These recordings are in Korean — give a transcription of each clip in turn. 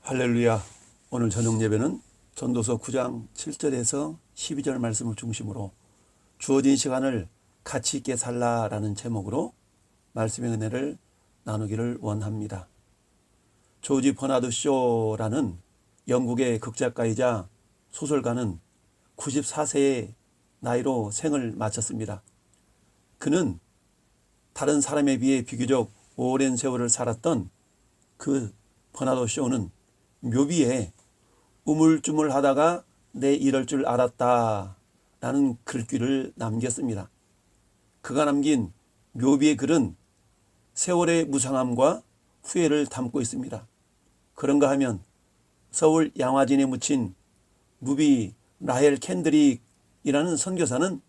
할렐루야. 오늘 저녁 예배는 전도서 9장 7절에서 12절 말씀을 중심으로 주어진 시간을 가치 있게 살라라는 제목으로 말씀의 은혜를 나누기를 원합니다. 조지 버나드 쇼라는 영국의 극작가이자 소설가는 94세의 나이로 생을 마쳤습니다. 그는 다른 사람에 비해 비교적 오랜 세월을 살았던 그 버나드 쇼는 묘비에 우물쭈물하다가 내 이럴 줄 알았다 라는 글귀를 남겼습니다. 그가 남긴 묘비의 글은 세월의 무상함과 후회를 담고 있습니다. 그런가 하면 서울 양화진에 묻힌 루비 라헬 캔드릭이라는 선교사는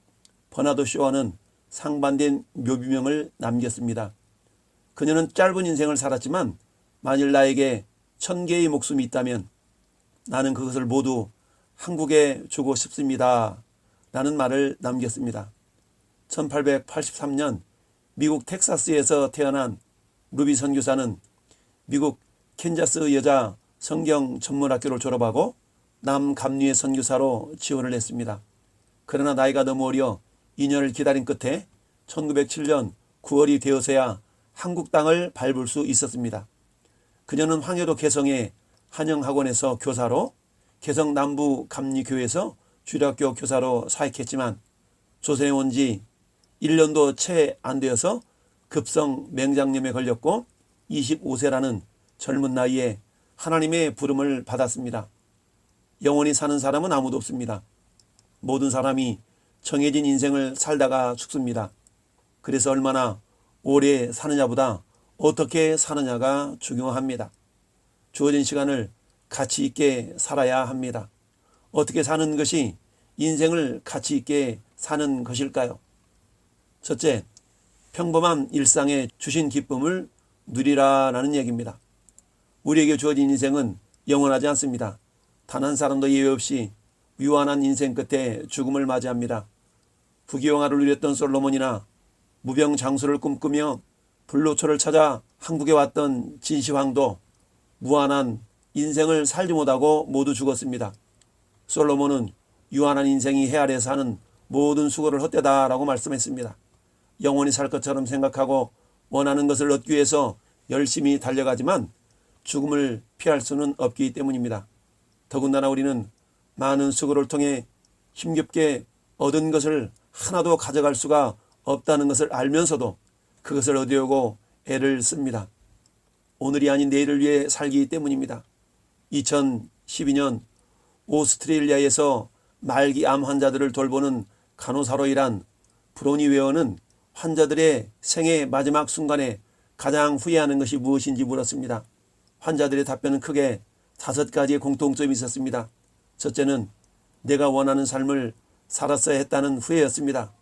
버나드 쇼와는 상반된 묘비명을 남겼습니다. 그녀는 짧은 인생을 살았지만 만일 나에게 1000개의 목숨이 있다면 나는 그것을 모두 한국에 주고 싶습니다 라는 말을 남겼습니다. 1883년 미국 텍사스에서 태어난 루비 선교사는 미국 캔자스 여자 성경 전문학교를 졸업하고 남감리의 선교사로 지원을 했습니다. 그러나 나이가 너무 어려 2년을 기다린 끝에 1907년 9월이 되어서야 한국 땅을 밟을 수 있었습니다. 그녀는 황해도 개성의 한영학원에서 교사로, 개성 남부 감리교회에서 주일학교 교사로 사역했지만 조선에 온 지 1년도 채 안 되어서 급성 맹장염에 걸렸고 25세라는 젊은 나이에 하나님의 부름을 받았습니다. 영원히 사는 사람은 아무도 없습니다. 모든 사람이 정해진 인생을 살다가 죽습니다. 그래서 얼마나 오래 사느냐보다 어떻게 사느냐가 중요합니다. 주어진 시간을 가치 있게 살아야 합니다. 어떻게 사는 것이 인생을 가치 있게 사는 것일까요? 첫째, 평범한 일상에 주신 기쁨을 누리라라는 얘기입니다. 우리에게 주어진 인생은 영원하지 않습니다. 단 한 사람도 예외 없이 유한한 인생 끝에 죽음을 맞이합니다. 부귀영화를 누렸던 솔로몬이나 무병장수를 꿈꾸며 불로초를 찾아 한국에 왔던 진시황도 무한한 인생을 살지 못하고 모두 죽었습니다. 솔로몬은 유한한 인생이 해 아래에서 하는 모든 수고를 헛되다라고 말씀했습니다. 영원히 살 것처럼 생각하고 원하는 것을 얻기 위해서 열심히 달려가지만 죽음을 피할 수는 없기 때문입니다. 더군다나 우리는 많은 수고를 통해 힘겹게 얻은 것을 하나도 가져갈 수가 없다는 것을 알면서도 그것을 얻으려고 애를 씁니다. 오늘이 아닌 내일을 위해 살기 때문입니다. 2012년 오스트레일리아에서 말기암 환자들을 돌보는 간호사로 일한 브로니 웨어는 환자들의 생애 마지막 순간에 가장 후회하는 것이 무엇인지 물었습니다. 환자들의 답변은 크게 5가지의 공통점이 있었습니다. 첫째는 내가 원하는 삶을 살았어야 했다는 후회였습니다.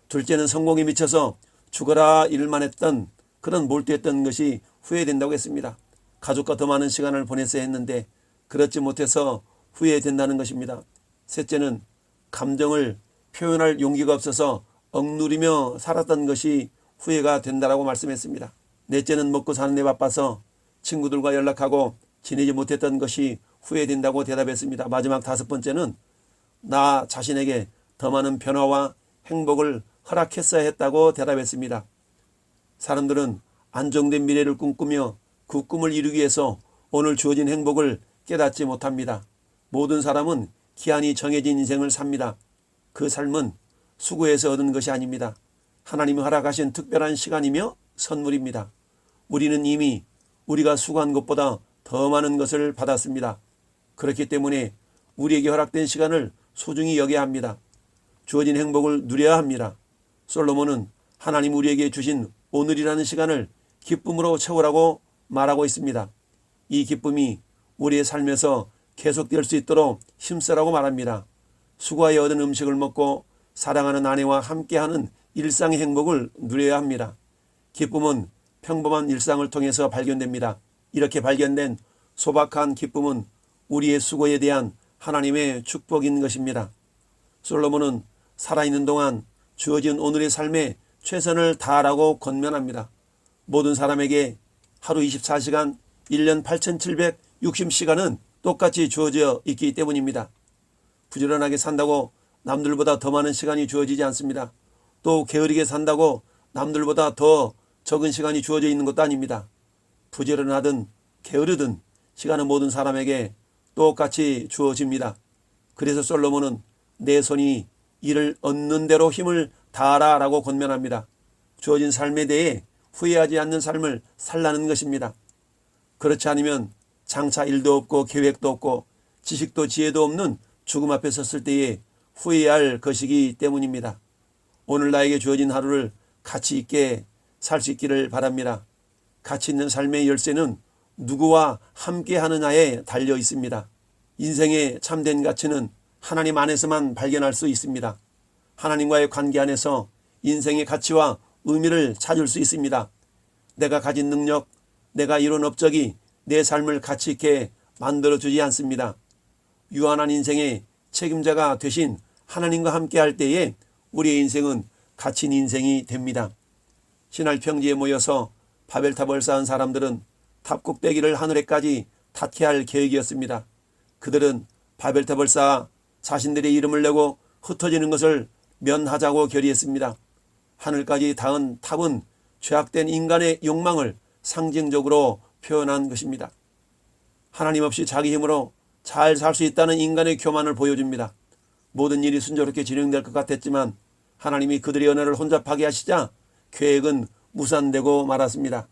둘째는 성공에 미쳐서 죽어라 일만 했던 그런 몰두했던 것이 후회된다고 했습니다. 가족과 더 많은 시간을 보냈어야 했는데 그렇지 못해서 후회된다는 것입니다. 셋째는 감정을 표현할 용기가 없어서 억누리며 살았던 것이 후회가 된다라고 말씀했습니다. 넷째는 먹고 사는 데 바빠서 친구들과 연락하고 지내지 못했던 것이 후회된다고 대답했습니다. 마지막 5번째는 나 자신에게 더 많은 변화와 행복을 허락했어야 했다고 대답했습니다. 사람들은 안정된 미래를 꿈꾸며 그 꿈을 이루기 위해서 오늘 주어진 행복을 깨닫지 못합니다. 모든 사람은 기한이 정해진 인생을 삽니다. 그 삶은 수고해서 얻은 것이 아닙니다. 하나님이 허락하신 특별한 시간이며 선물입니다. 우리는 이미 우리가 수고한 것보다 더 많은 것을 받았습니다. 그렇기 때문에 우리에게 허락된 시간을 소중히 여겨야 합니다. 주어진 행복을 누려야 합니다. 솔로몬은 하나님 우리에게 주신 오늘이라는 시간을 기쁨으로 채우라고 말하고 있습니다. 이 기쁨이 우리의 삶에서 계속될 수 있도록 힘쓰라고 말합니다. 수고하여 얻은 음식을 먹고 사랑하는 아내와 함께하는 일상의 행복을 누려야 합니다. 기쁨은 평범한 일상을 통해서 발견됩니다. 이렇게 발견된 소박한 기쁨은 우리의 수고에 대한 하나님의 축복인 것입니다. 솔로몬은 살아있는 동안 주어진 오늘의 삶에 최선을 다하라고 권면합니다. 모든 사람에게 하루 24시간 1년 60시간은 똑같이 주어져 있기 때문입니다. 부지런하게 산다고 남들보다 더 많은 시간이 주어지지 않습니다. 또 게으르게 산다고 남들보다 더 적은 시간이 주어져 있는 것도 아닙니다. 부지런하든 게으르든 시간은 모든 사람에게 똑같이 주어집니다. 그래서 솔로몬은 내 손이 이를 얻는 대로 힘을 다하라 라고 권면합니다. 주어진 삶에 대해 후회하지 않는 삶을 살라는 것입니다. 그렇지 않으면 장차 일도 없고 계획도 없고 지식도 지혜도 없는 죽음 앞에 섰을 때에 후회할 것이기 때문입니다. 오늘 나에게 주어진 하루를 가치 있게 살 수 있기를 바랍니다. 가치 있는 삶의 열쇠는 누구와 함께 하느냐에 달려 있습니다. 인생의 참된 가치는 하나님 안에서만 발견할 수 있습니다. 하나님과의 관계 안에서 인생의 가치와 의미를 찾을 수 있습니다. 내가 가진 능력, 내가 이룬 업적이 내 삶을 가치 있게 만들어주지 않습니다. 유한한 인생의 책임자가 되신 하나님과 함께 할 때에 우리의 인생은 가치 있는 인생이 됩니다. 신할 평지에 모여서 바벨탑을 쌓은 사람들은 탑 꼭대기를 하늘에까지 닿게 할 계획이었습니다. 그들은 바벨탑을 쌓아 자신들의 이름을 내고 흩어지는 것을 면하자고 결의했습니다. 하늘까지 닿은 탑은 죄악된 인간의 욕망을 상징적으로 표현한 것입니다. 하나님 없이 자기 힘으로 잘 살 수 있다는 인간의 교만을 보여줍니다. 모든 일이 순조롭게 진행될 것 같았지만 하나님이 그들의 연애를 혼자 파괴하시자 계획은 무산되고 말았습니다.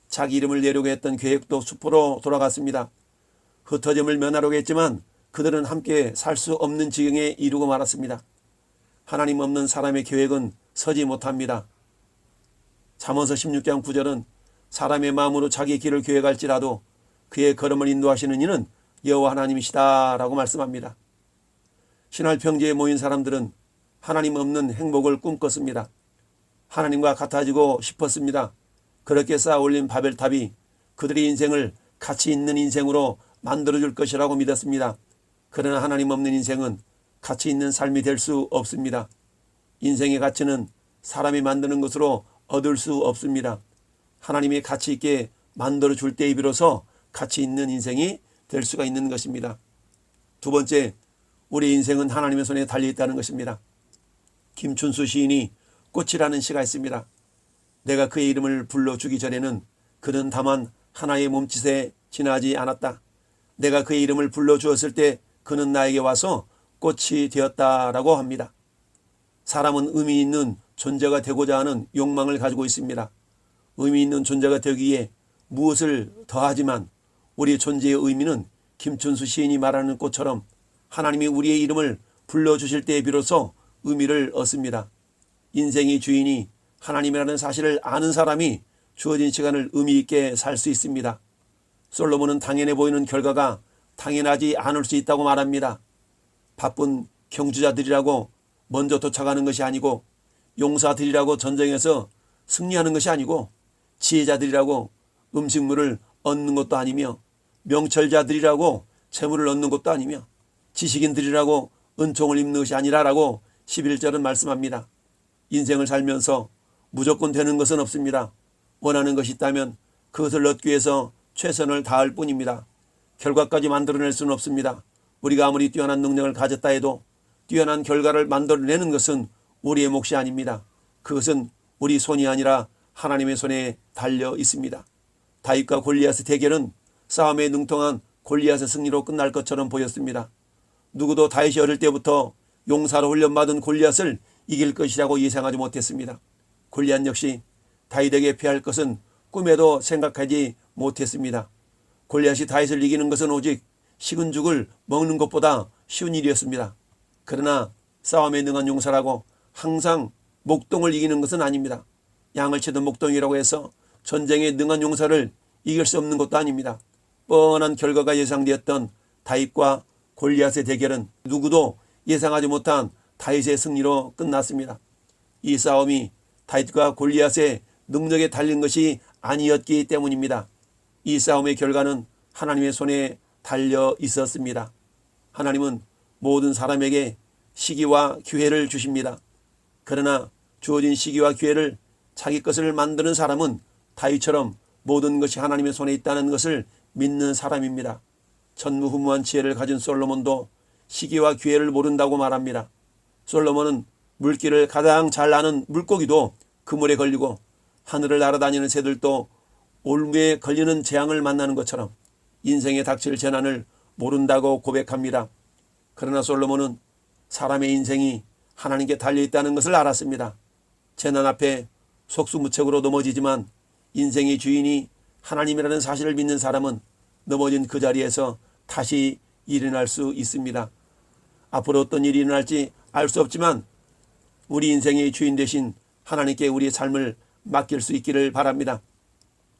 자기 이름을 내려고 했던 계획도 수포로 돌아갔습니다. 흩어짐을 면하려고 했지만 그들은 함께 살 수 없는 지경에 이르고 말았습니다. 하나님 없는 사람의 계획은 서지 못합니다. 잠언서 16장 9절은 사람의 마음으로 자기 길을 계획할지라도 그의 걸음을 인도하시는 이는 여호와 하나님이시다 라고 말씀합니다. 신할 평지에 모인 사람들은 하나님 없는 행복을 꿈꿨습니다. 하나님과 같아지고 싶었습니다. 그렇게 쌓아 올린 바벨탑이 그들의 인생을 가치 있는 인생으로 만들어줄 것이라고 믿었습니다. 그러나 하나님 없는 인생은 가치 있는 삶이 될 수 없습니다. 인생의 가치는 사람이 만드는 것으로 얻을 수 없습니다. 하나님이 가치 있게 만들어줄 때에 비로소 가치 있는 인생이 될 수가 있는 것입니다. 두 번째, 우리 인생은 하나님의 손에 달려있다는 것입니다. 김춘수 시인이 꽃이라는 시가 있습니다. 내가 그의 이름을 불러주기 전에는 그는 다만 하나의 몸짓에 지나지 않았다. 내가 그의 이름을 불러주었을 때 그는 나에게 와서 꽃이 되었다라고 합니다. 사람은 의미 있는 존재가 되고자 하는 욕망을 가지고 있습니다. 의미 있는 존재가 되기 위해 무엇을 더하지만 우리의 존재의 의미는 김춘수 시인이 말하는 꽃처럼 하나님이 우리의 이름을 불러주실 때에 비로소 의미를 얻습니다. 인생의 주인이 하나님이라는 사실을 아는 사람이 주어진 시간을 의미 있게 살 수 있습니다. 솔로몬은 당연해 보이는 결과가 당연하지 않을 수 있다고 말합니다. 바쁜 경주자들이라고 먼저 도착하는 것이 아니고 용사들이라고 전쟁에서 승리하는 것이 아니고 지혜자들이라고 음식물을 얻는 것도 아니며 명철자들이라고 재물을 얻는 것도 아니며 지식인들이라고 은총을 입는 것이 아니라라고 11절은 말씀합니다. 인생을 살면서 무조건 되는 것은 없습니다. 원하는 것이 있다면 그것을 얻기 위해서 최선을 다할 뿐입니다. 결과까지 만들어낼 수는 없습니다. 우리가 아무리 뛰어난 능력을 가졌다 해도 뛰어난 결과를 만들어내는 것은 우리의 몫이 아닙니다. 그것은 우리 손이 아니라 하나님의 손에 달려 있습니다. 다윗과 골리앗의 대결은 싸움에 능통한 골리앗의 승리로 끝날 것처럼 보였습니다. 누구도 다윗이 어릴 때부터 용사로 훈련받은 골리앗을 이길 것이라고 예상하지 못했습니다. 골리앗 역시 다윗에게 패할 것은 꿈에도 생각하지 못했습니다. 골리앗이 다윗을 이기는 것은 오직 식은 죽을 먹는 것보다 쉬운 일이었습니다. 그러나 싸움에 능한 용사라고 항상 목동을 이기는 것은 아닙니다. 양을 치던 목동이라고 해서 전쟁에 능한 용사를 이길 수 없는 것도 아닙니다. 뻔한 결과가 예상되었던 다윗과 골리앗의 대결은 누구도 예상하지 못한 다윗의 승리로 끝났습니다. 이 싸움이 다윗과 골리앗의 능력에 달린 것이 아니었기 때문입니다. 이 싸움의 결과는 하나님의 손에 달려 있었습니다. 하나님은 모든 사람에게 시기와 기회를 주십니다. 그러나 주어진 시기와 기회를 자기 것을 만드는 사람은 다윗처럼 모든 것이 하나님의 손에 있다는 것을 믿는 사람입니다. 전무후무한 지혜를 가진 솔로몬도 시기와 기회를 모른다고 말합니다. 솔로몬은 물길을 가장 잘 아는 물고기도 그물에 걸리고 하늘을 날아다니는 새들도 올무에 걸리는 재앙을 만나는 것처럼 인생에 닥칠 재난을 모른다고 고백합니다. 그러나 솔로몬은 사람의 인생이 하나님께 달려있다는 것을 알았습니다. 재난 앞에 속수무책으로 넘어지지만 인생의 주인이 하나님이라는 사실을 믿는 사람은 넘어진 그 자리에서 다시 일어날 수 있습니다. 앞으로 어떤 일이 일어날지 알 수 없지만 우리 인생의 주인 되신 하나님께 우리의 삶을 맡길 수 있기를 바랍니다.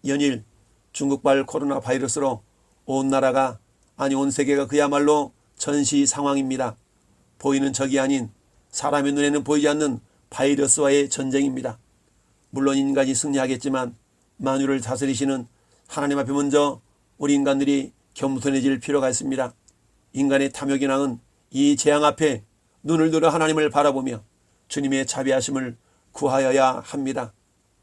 연일 중국발 코로나 바이러스로 온 나라가 아니 온 세계가 그야말로 전시 상황입니다. 보이는 적이 아닌 사람의 눈에는 보이지 않는 바이러스와의 전쟁입니다. 물론 인간이 승리하겠지만 만유를 다스리시는 하나님 앞에 먼저 우리 인간들이 겸손해질 필요가 있습니다. 인간의 탐욕이 낳은 이 재앙 앞에 눈을 들어 하나님을 바라보며 주님의 자비하심을 구하여야 합니다.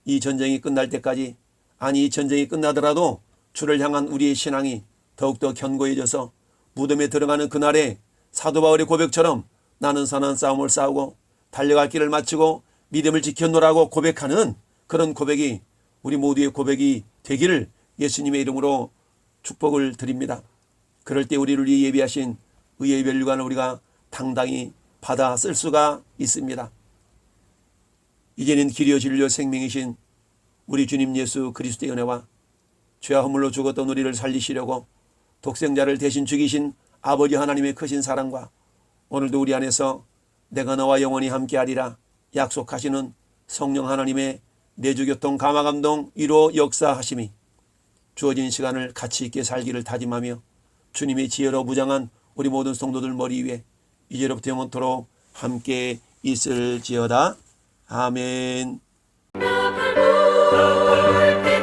이 전쟁이 끝날 때까지, 아니 이 전쟁이 끝나더라도 주를 향한 우리의 신앙이 더욱더 견고해져서 무덤에 들어가는 그날에 사도 바울의 고백처럼 나는 선한 싸움을 싸우고 달려갈 길을 마치고 믿음을 지켰노라고 고백하는 그런 고백이 우리 모두의 고백이 되기를 예수님의 이름으로 축복을 드립니다. 그럴 때 우리를 위해 예비하신 의의 면류관을 우리가 당당히 받아 쓸 수가 있습니다. 이제는 길이요 진리요 생명이신 우리 주님 예수 그리스도의 은혜와 죄와 허물로 죽었던 우리를 살리시려고 독생자를 대신 죽이신 아버지 하나님의 크신 사랑과 오늘도 우리 안에서 내가 너와 영원히 함께하리라 약속하시는 성령 하나님의 내주교통 감화감동 위로 역사하심이 주어진 시간을 가치 있게 살기를 다짐하며 주님의 지혜로 무장한 우리 모든 성도들 머리 위에 이제로부터 영원토록 함께 있을지어다. 아멘. 나팔 불 때